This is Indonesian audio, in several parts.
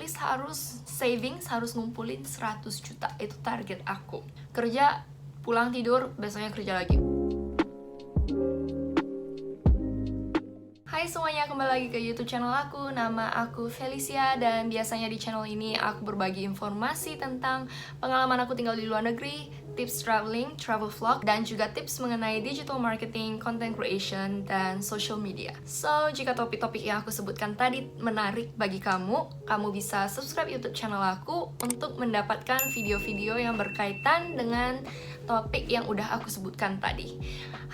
least harus savings, harus ngumpulin 100 juta. Itu target aku. Kerja, pulang tidur, besoknya kerja lagi. Hai semuanya, kembali lagi ke YouTube channel aku. Nama aku Felicia, dan biasanya di channel ini aku berbagi informasi tentang pengalaman aku tinggal di luar negeri, tips traveling, travel vlog, dan juga tips mengenai digital marketing, content creation, dan social media. So, jika topik-topik yang aku sebutkan tadi menarik bagi kamu, kamu bisa subscribe YouTube channel aku untuk mendapatkan video-video yang berkaitan dengan topik yang udah aku sebutkan tadi.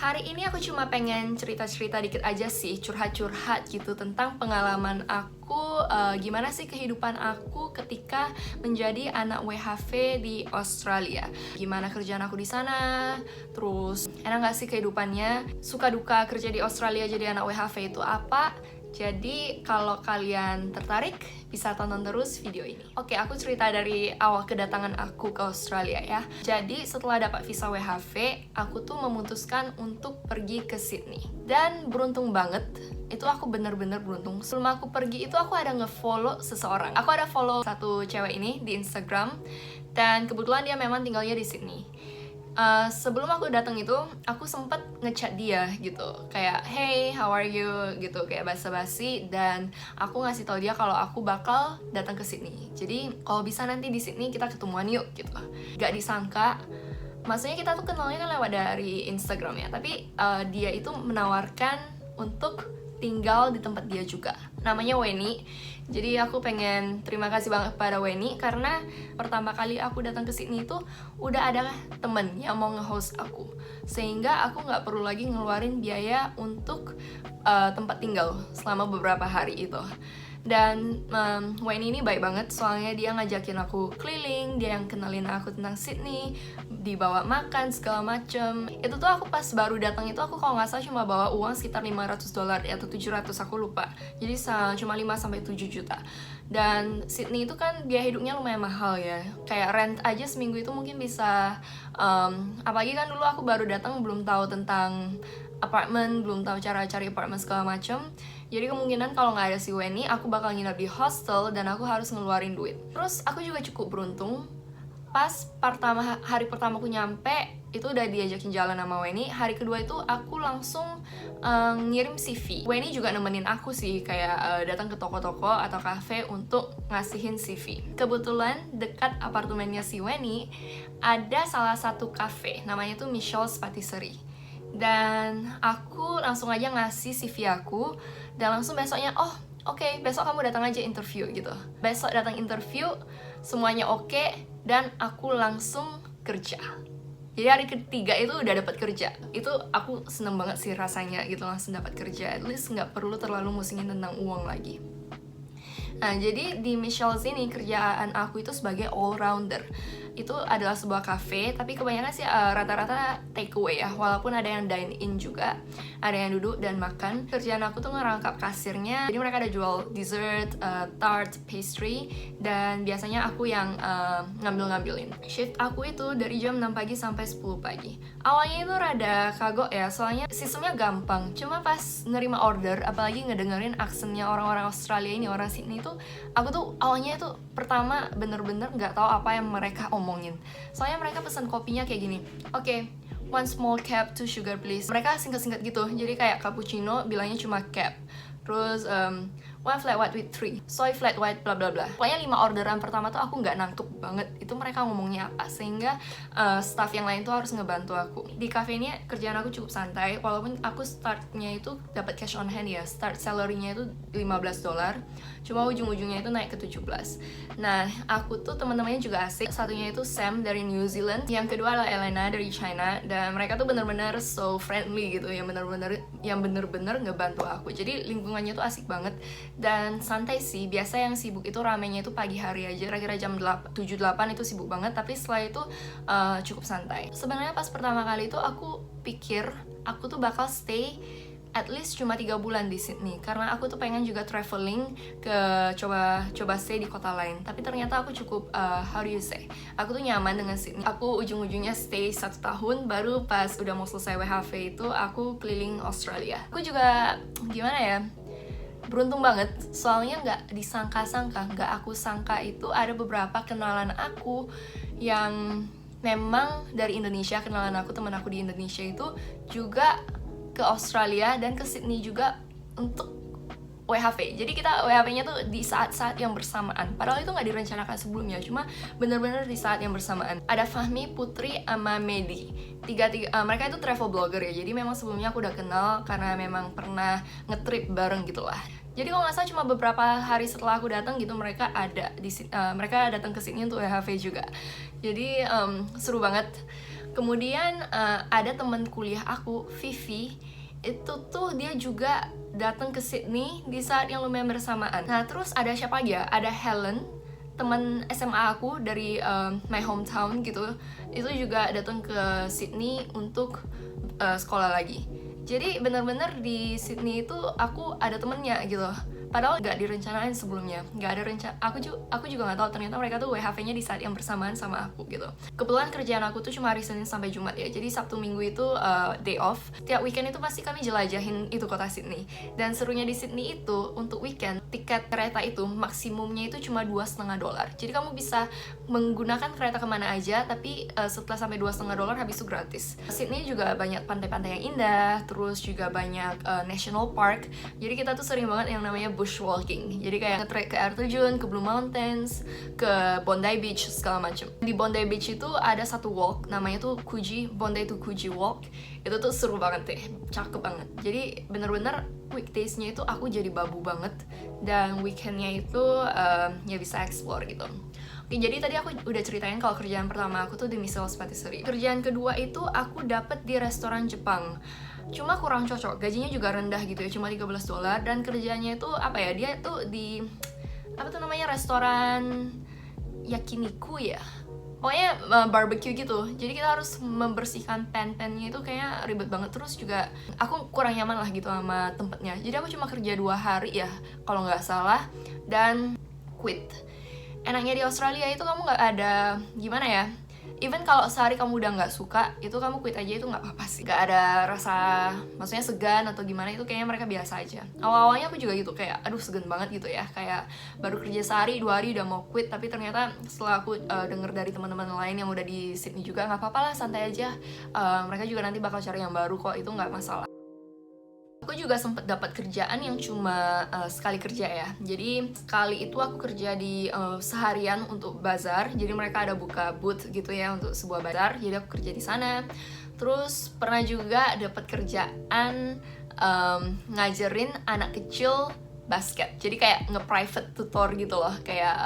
Hari ini aku cuma pengen cerita-cerita dikit aja sih, curhat-curhat gitu tentang pengalaman aku, gimana sih kehidupan aku ketika menjadi anak WHV di Australia. Gimana kerjaan aku di sana, terus enak gak sih kehidupannya, suka duka kerja di Australia jadi anak WHV itu apa. Jadi kalau kalian tertarik, bisa tonton terus video ini. Oke, aku cerita dari awal kedatangan aku ke Australia ya. Jadi setelah dapat visa WHV, aku tuh memutuskan untuk pergi ke Sydney. Dan beruntung banget, itu aku bener-bener beruntung. Sebelum aku pergi itu aku ada nge-follow seseorang. Aku ada follow satu cewek ini di Instagram, dan kebetulan dia memang tinggalnya di Sydney. Sebelum aku datang itu, aku sempet ngechat dia gitu, kayak hey, how are you gitu, kayak basa-basi, dan aku ngasih tau dia kalau aku bakal datang ke Sydney. Jadi kalau bisa nanti di Sydney kita ketemuan yuk gitu. Gak disangka, maksudnya kita tuh kenalnya kan lewat dari Instagram ya, tapi dia itu menawarkan untuk tinggal di tempat dia juga. Namanya Weni. Jadi aku pengen terima kasih banget pada Weni, karena pertama kali aku datang ke Sydney itu udah ada temen yang mau nge-host aku, sehingga aku nggak perlu lagi ngeluarin biaya untuk tempat tinggal selama beberapa hari itu. Dan Weni ini baik banget, soalnya dia ngajakin aku keliling, dia yang kenalin aku tentang Sydney, dibawa makan segala macem. Itu tuh aku pas baru datang itu, aku kalau nggak salah cuma bawa uang sekitar $500 atau 700, aku lupa. Jadi cuma 5-7 juta. Dan Sydney itu kan biaya hidupnya lumayan mahal ya, kayak rent aja seminggu itu mungkin bisa apalagi kan dulu aku baru datang, belum tahu tentang apartemen, belum tahu cara cari apartemen segala macem. Jadi kemungkinan kalau nggak ada si Weni, aku bakal nginep di hostel dan aku harus ngeluarin duit. Terus aku juga cukup beruntung, pas hari pertama aku nyampe, itu udah diajakin jalan sama Weni. Hari kedua itu aku langsung ngirim CV. Weni juga nemenin aku sih, kayak datang ke toko-toko atau cafe untuk ngasihin CV. Kebetulan dekat apartemennya si Weni ada salah satu cafe, namanya tuh Michelle's Patisserie. Dan aku langsung aja ngasih CV aku, dan langsung besoknya, oke, besok kamu datang aja interview gitu. Besok datang interview, semuanya oke, dan aku langsung kerja. Jadi hari ketiga itu udah dapat kerja. Itu aku seneng banget sih rasanya gitu, langsung dapat kerja. At least nggak perlu terlalu musingin tentang uang lagi. Nah, jadi di Michelle's ini kerjaan aku itu sebagai all-rounder. Itu adalah sebuah cafe, tapi kebanyakan sih rata-rata take away ya, walaupun ada yang dine in juga, ada yang duduk dan makan. Kerjaan aku tuh ngerangkap kasirnya, jadi mereka ada jual dessert, tart, pastry, dan biasanya aku yang ngambil-ngambilin. Shift aku itu dari jam 6 pagi sampai 10 pagi. Awalnya itu rada kagok ya, soalnya sistemnya gampang, cuma pas nerima order, apalagi ngedengerin aksennya orang-orang Australia ini, orang Sydney itu, aku tuh awalnya itu pertama bener-bener nggak tahu apa yang mereka omongin. Soalnya mereka pesan kopinya kayak gini, oke, one small cup, 2 sugar please. Mereka singkat-singkat gitu, jadi kayak cappuccino bilangnya cuma cup. Terus one flat white with 3 soy flat white bla bla bla. Pokoknya 5 orderan pertama tuh aku nggak nangkep banget itu mereka ngomongnya apa, sehingga staff yang lain tuh harus ngebantu aku. Di cafe ini kerjaan aku cukup santai, walaupun aku startnya itu dapat cash on hand ya. Start salary-nya itu $15, cuma ujung-ujungnya itu naik ke 17. Nah, aku tuh teman-temannya juga asik. Satunya itu Sam dari New Zealand, yang kedua adalah Elena dari China, dan mereka tuh bener-bener so friendly gitu, yang bener-bener ngebantu aku. Jadi lingkungannya tuh asik banget dan santai sih. Biasa yang sibuk itu ramenya itu pagi hari aja, kira-kira jam 7-8 itu sibuk banget, tapi setelah itu cukup santai. Sebenarnya pas pertama kali itu aku pikir aku tuh bakal stay at least cuma 3 bulan di Sydney, karena aku tuh pengen juga traveling ke coba stay di kota lain. Tapi ternyata aku cukup how do you say, aku tuh nyaman dengan Sydney. Aku ujung-ujungnya stay 1 tahun, baru pas udah mau selesai WHV itu aku keliling Australia. Aku juga gimana ya, beruntung banget, soalnya nggak disangka-sangka, nggak aku sangka itu ada beberapa kenalan aku yang memang dari Indonesia, kenalan aku, teman aku di Indonesia itu juga ke Australia dan ke Sydney juga untuk WHV. Jadi kita WHV-nya tuh di saat-saat yang bersamaan. Padahal itu nggak direncanakan sebelumnya, cuma bener-bener di saat yang bersamaan. Ada Fahmi, Putri, sama Medi. Mereka itu travel blogger ya. Jadi memang sebelumnya aku udah kenal karena memang pernah ngetrip bareng gitu lah. Jadi kalau nggak salah cuma beberapa hari setelah aku datang gitu mereka mereka datang ke sini untuk WHV juga. Jadi seru banget. Kemudian ada teman kuliah aku, Vivi. Itu tuh dia juga datang ke Sydney di saat yang lumayan bersamaan. Nah terus ada siapa aja? Ada Helen, teman SMA aku dari my hometown gitu. Itu juga datang ke Sydney untuk sekolah lagi. Jadi benar-benar di Sydney itu aku ada temennya gitu. Padahal nggak direncanain sebelumnya, nggak ada rencana. Aku juga nggak tahu ternyata mereka tuh WHV-nya di saat yang bersamaan sama aku gitu. Kebetulan kerjaan aku tuh cuma hari Senin sampai Jumat ya, jadi Sabtu Minggu itu day off. Tiap weekend itu pasti kami jelajahin itu kota Sydney. Dan serunya di Sydney itu untuk weekend tiket kereta itu maksimumnya itu cuma $2,5. Jadi kamu bisa menggunakan kereta kemana aja, tapi setelah sampai $2,5 habis itu gratis. Sydney juga banyak pantai-pantai yang indah, terus juga banyak national park. Jadi kita tuh sering banget yang namanya bushwalking. Jadi kayak nge-trek ke air terjun, ke Blue Mountains, ke Bondi Beach segala macam. Di Bondi Beach itu ada satu walk namanya tuh Bondi to Coogee Walk. Itu tuh seru banget deh, cakep banget. Jadi bener-bener weekdays-nya itu aku jadi babu banget dan weekend-nya itu ya bisa explore gitu. Oke, jadi tadi aku udah ceritain kalau kerjaan pertama aku tuh di Michelle's Patisserie. Kerjaan kedua itu aku dapet di restoran Jepang. Cuma kurang cocok, gajinya juga rendah gitu ya, cuma $13. Dan kerjanya itu apa ya, dia tuh di restoran yakiniku ya, pokoknya barbecue gitu. Jadi kita harus membersihkan pan-pannya itu kayak ribet banget. Terus juga aku kurang nyaman lah gitu sama tempatnya. Jadi aku cuma kerja 2 hari ya kalau nggak salah dan quit. Enaknya di Australia itu kamu nggak ada gimana ya, even kalau sehari kamu udah nggak suka, itu kamu quit aja itu nggak apa-apa sih. Nggak ada rasa, maksudnya segan atau gimana, itu kayaknya mereka biasa aja. Awal-awalnya aku juga gitu, kayak aduh segan banget gitu ya. Kayak baru kerja sehari, 2 hari udah mau quit. Tapi ternyata setelah aku denger dari teman-teman lain yang udah di Sydney juga, nggak apa-apa lah, santai aja. Mereka juga nanti bakal cari yang baru kok, itu nggak masalah. Aku juga sempat dapat kerjaan yang cuma sekali kerja ya. Jadi sekali itu aku kerja di seharian untuk bazar. Jadi mereka ada buka booth gitu ya untuk sebuah bazar. Jadi aku kerja di sana. Terus pernah juga dapat kerjaan ngajarin anak kecil basket. Jadi kayak nge-private tutor gitu loh, kayak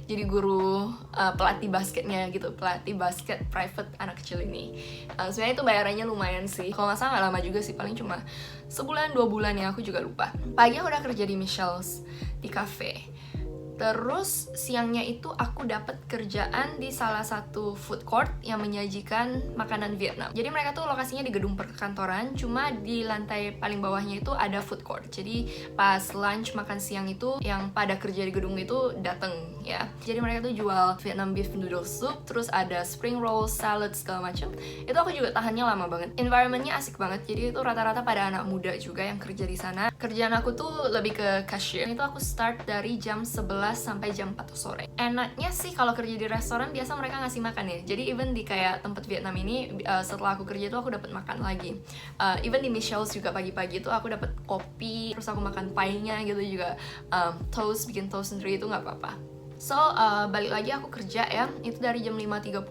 jadi guru pelatih basketnya gitu, pelatih basket private anak kecil ini. Sebenarnya itu bayarannya lumayan sih. Kalau nggak salah nggak lama juga sih, paling cuma sebulan 2 bulan ya, aku juga lupa. Pagi aku udah kerja di Michelle's di cafe. Terus siangnya itu aku dapat kerjaan di salah satu food court yang menyajikan makanan Vietnam. Jadi mereka tuh lokasinya di gedung perkantoran, cuma di lantai paling bawahnya itu ada food court. Jadi pas lunch makan siang itu yang pada kerja di gedung itu dateng ya. Jadi mereka tuh jual Vietnam beef noodle soup, terus ada spring roll, salad segala macam. Itu aku juga tahannya lama banget. Environmentnya asik banget. Jadi itu rata-rata pada anak muda juga yang kerja di sana. Kerjaan aku tuh lebih ke cashier. Itu aku start dari jam 11 sampai jam 4 sore. Enaknya sih kalau kerja di restoran biasa mereka ngasih makan ya. Jadi even di kayak tempat Vietnam ini setelah aku kerja itu aku dapat makan lagi. Even di Michelle's juga pagi-pagi itu aku dapat kopi, terus aku makan pie-nya gitu juga, bikin toast sendiri itu nggak apa-apa. So, balik lagi aku kerja ya, itu dari jam 5.30,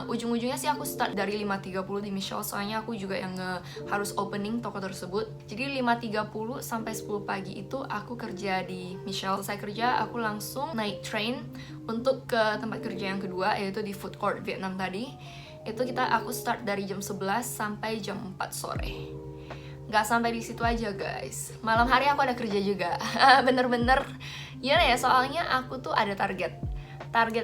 ujung-ujungnya sih aku start dari 5.30 di Michelle, soalnya aku juga yang harus opening toko tersebut. Jadi 5.30 sampai 10 pagi itu aku kerja di Michelle. Selesai kerja, aku langsung naik train untuk ke tempat kerja yang kedua, yaitu di food court Vietnam tadi. Itu aku start dari jam 11 sampai jam 4 sore. Gak sampai di situ aja guys, malam hari aku ada kerja juga. Bener-bener gimana ya, soalnya aku tuh ada target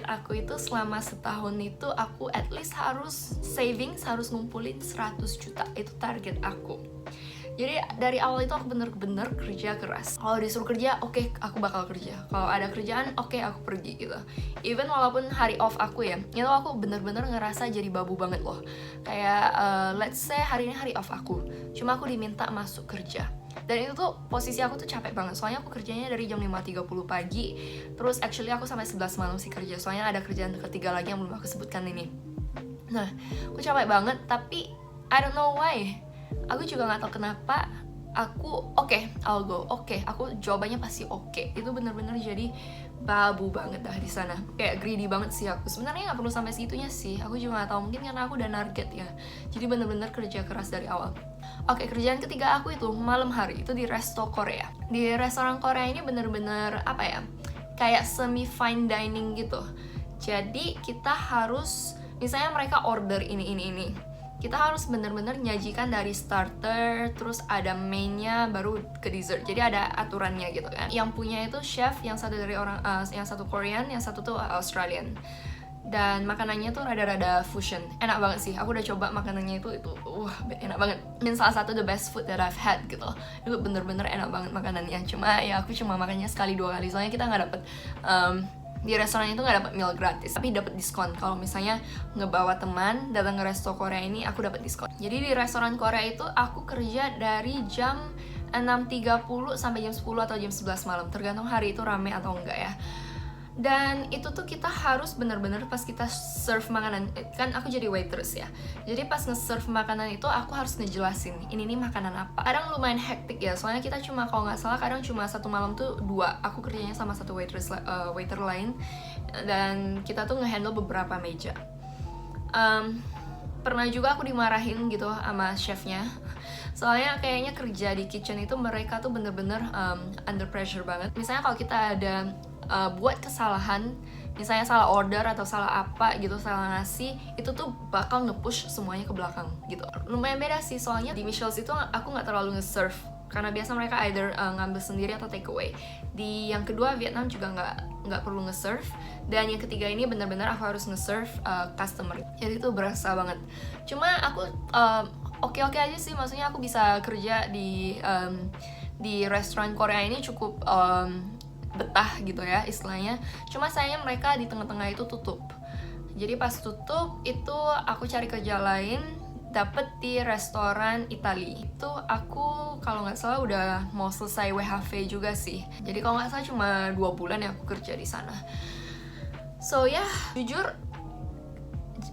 aku itu selama setahun itu aku at least harus savings, harus ngumpulin 100 juta. Itu target aku. Jadi dari awal itu aku bener-bener kerja keras. Kalau disuruh kerja, oke, aku bakal kerja. Kalau ada kerjaan, oke, aku pergi gitu. Even walaupun hari off aku ya, itu aku bener-bener ngerasa jadi babu banget loh. Kayak let's say hari ini hari off aku, cuma aku diminta masuk kerja. Dan itu tuh posisi aku tuh capek banget, soalnya aku kerjanya dari jam 5.30 pagi, terus actually aku sampai 11 malam sih kerja, soalnya ada kerjaan ketiga lagi yang belum aku sebutkan ini. Nah, aku capek banget, tapi I don't know why, aku juga gak tahu kenapa aku I'll go, aku jawabannya pasti oke. Itu bener-bener jadi babu banget dah di sana, kayak greedy banget sih aku. Sebenarnya nggak perlu sampai segitunya sih, aku juga nggak tahu, mungkin karena aku udah target ya. Jadi bener-bener kerja keras dari awal. Kerjaan ketiga aku itu malam hari, itu di resto Korea. Di restoran Korea ini bener-bener apa ya, kayak semi fine dining gitu. Jadi kita harus, misalnya mereka order ini, kita harus bener-bener nyajikan dari starter, terus ada mainnya, baru ke dessert. Jadi ada aturannya gitu kan. Yang punya itu chef, yang satu dari yang satu Korean, yang satu tuh Australian. Dan makanannya tuh rada-rada fusion. Enak banget sih, aku udah coba makanannya itu enak banget. Dan salah satu the best food that I've had gitu. Itu bener-bener enak banget makanannya. Cuma ya aku cuma makannya sekali 2 kali, soalnya kita nggak dapet di restoran itu nggak dapat meal gratis, tapi dapat diskon. Kalau misalnya ngebawa teman datang ke resto Korea ini, aku dapat diskon. Jadi di restoran Korea itu aku kerja dari jam 6.30 sampai jam 10 atau jam 11 malam, tergantung hari itu rame atau enggak ya. Dan itu tuh kita harus bener-bener pas kita serve makanan, kan aku jadi waitress ya, jadi pas nge-serve makanan itu aku harus ngejelasin ini nih makanan apa. Kadang lumayan hektik ya, soalnya kita cuma, kalau nggak salah kadang cuma satu malam tuh 2, aku kerjanya sama satu waiter lain, dan kita tuh ngehandle beberapa meja. Pernah juga aku dimarahin gitu sama chefnya, soalnya kayaknya kerja di kitchen itu mereka tuh bener-bener under pressure banget. Misalnya kalau kita ada buat kesalahan, misalnya salah order atau salah apa gitu, salah ngasih, itu tuh bakal nge-push semuanya ke belakang gitu. Lumayan beda sih, soalnya di Michel's itu aku nggak terlalu nge-serve, karena biasa mereka either ngambil sendiri atau take away. Di yang kedua Vietnam juga nggak perlu nge-serve, dan yang ketiga ini benar-benar aku harus nge-serve customer. Jadi itu berasa banget. Cuma aku oke aja sih, maksudnya aku bisa kerja di restoran Korea ini cukup betah gitu ya istilahnya. Cuma sayangnya mereka di tengah-tengah itu tutup. Jadi pas tutup itu aku cari kerja lain, dapet di restoran Itali. Itu aku kalau nggak salah udah mau selesai WHV juga sih. Jadi kalau nggak salah cuma 2 bulan ya aku kerja di sana. So ya, jujur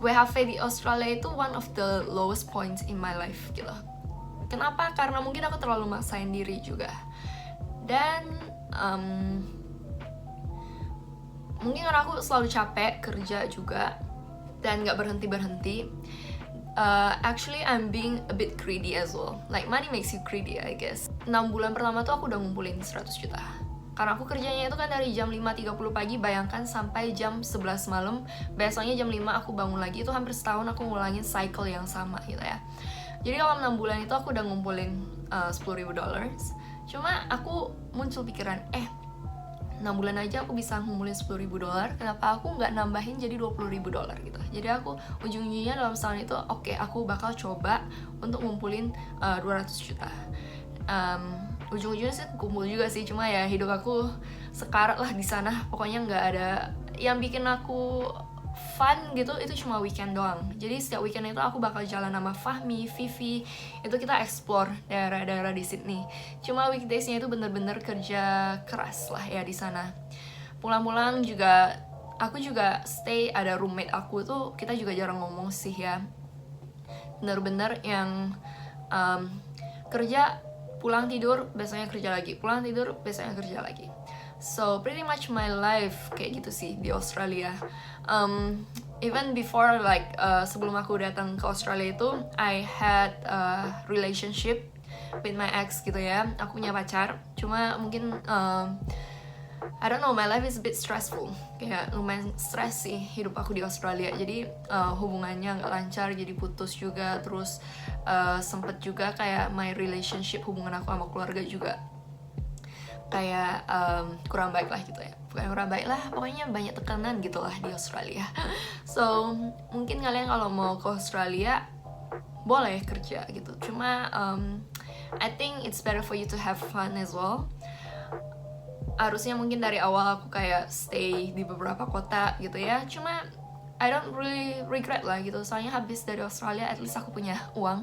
WHV di Australia itu one of the lowest points in my life gitu. Kenapa? Karena mungkin aku terlalu maksain diri juga. Dan mungkin karena aku selalu capek kerja juga dan nggak berhenti. Actually I'm being a bit greedy as well. Like money makes you greedy I guess. 6 bulan pertama tuh aku udah ngumpulin 100 juta. Karena aku kerjanya itu kan dari jam 5.30 pagi, bayangkan sampai jam 11 malam. Besoknya jam 5 aku bangun lagi, itu hampir setahun aku ngulangin cycle yang sama gitu ya. Jadi dalam 6 bulan itu aku udah ngumpulin $10,000. Cuma aku muncul pikiran, 6 bulan aja aku bisa ngumpulin $10,000, kenapa aku nggak nambahin jadi $20,000 gitu. Jadi aku ujung-ujungnya dalam setahun itu aku bakal coba untuk ngumpulin 200 juta. Ujung-ujungnya sih kumpul juga sih, cuma ya hidup aku sekarat lah di sana. Pokoknya nggak ada yang bikin aku fun gitu, itu cuma weekend doang. Jadi setiap weekend itu aku bakal jalan sama Fahmi, Vivi, itu kita explore daerah-daerah di Sydney. Cuma weekdaysnya itu bener-bener kerja keras lah ya di sana. Pulang-pulang juga aku juga stay, ada roommate aku tuh, kita juga jarang ngomong sih ya. Bener-bener yang kerja, pulang tidur, besoknya kerja lagi, pulang tidur, besoknya kerja lagi. So pretty much my life kayak gitu sih di Australia. Even before like sebelum aku datang ke Australia itu, I had a relationship with my ex gitu ya. Aku punya pacar, cuma mungkin I don't know, my life is a bit stressful. Kayak lumayan stress sih hidup aku di Australia. Jadi hubungannya nggak lancar, jadi putus juga. Terus sempet juga kayak my relationship, hubungan aku sama keluarga juga kayak kurang baik lah gitu ya. Bukan kurang baik lah, pokoknya banyak tekanan gitu lah di Australia. So mungkin kalian kalau mau ke Australia boleh kerja gitu. Cuma I think it's better for you to have fun as well. Harusnya mungkin dari awal aku kayak stay di beberapa kota gitu ya. Cuma I don't really regret lah gitu, soalnya habis dari Australia at least aku punya uang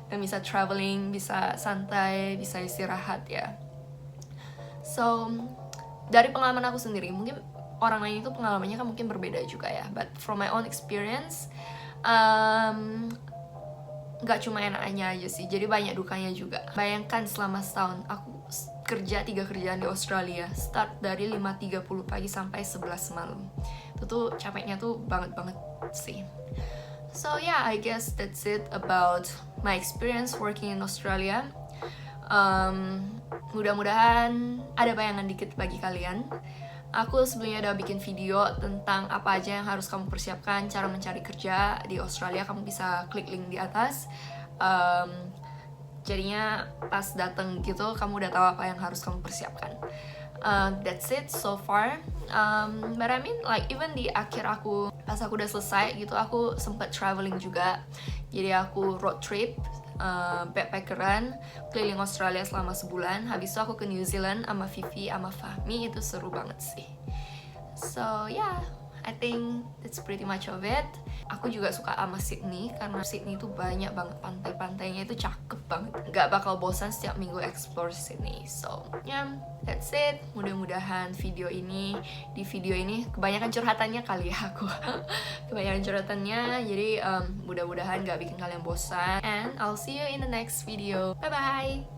dan bisa traveling, bisa santai, bisa istirahat ya. So dari pengalaman aku sendiri, mungkin orang lain itu pengalamannya kan mungkin berbeda juga ya, but from my own experience, nggak cuma enaknya aja sih, jadi banyak dukanya juga. Bayangkan selama setahun aku kerja 3 kerjaan di Australia, start dari 5.30 pagi sampai 11 malam. Itu tuh capeknya tuh banget sih. So yeah, I guess that's it about my experience working in Australia. Mudah-mudahan ada bayangan dikit bagi kalian. Aku sebelumnya udah bikin video tentang apa aja yang harus kamu persiapkan cara mencari kerja di Australia. Kamu bisa klik link di atas. Jadinya pas dateng gitu kamu udah tahu apa yang harus kamu persiapkan. That's it so far. But I mean like even di akhir aku, pas aku udah selesai gitu, aku sempet traveling juga. Jadi aku road trip, backpackeran keliling Australia selama sebulan. Habis itu aku ke New Zealand sama Vivi sama Fahmi, itu seru banget sih. So yeah, I think that's pretty much of it. Aku juga suka sama Sydney karena Sydney itu banyak banget pantai-pantainya, itu cakep banget. Gak bakal bosan setiap minggu explore Sydney. So yeah, that's it. Mudah-mudahan di video ini kebanyakan curhatannya kali ya aku. Kebanyakan curhatannya, jadi mudah-mudahan gak bikin kalian bosan. And I'll see you in the next video. Bye bye.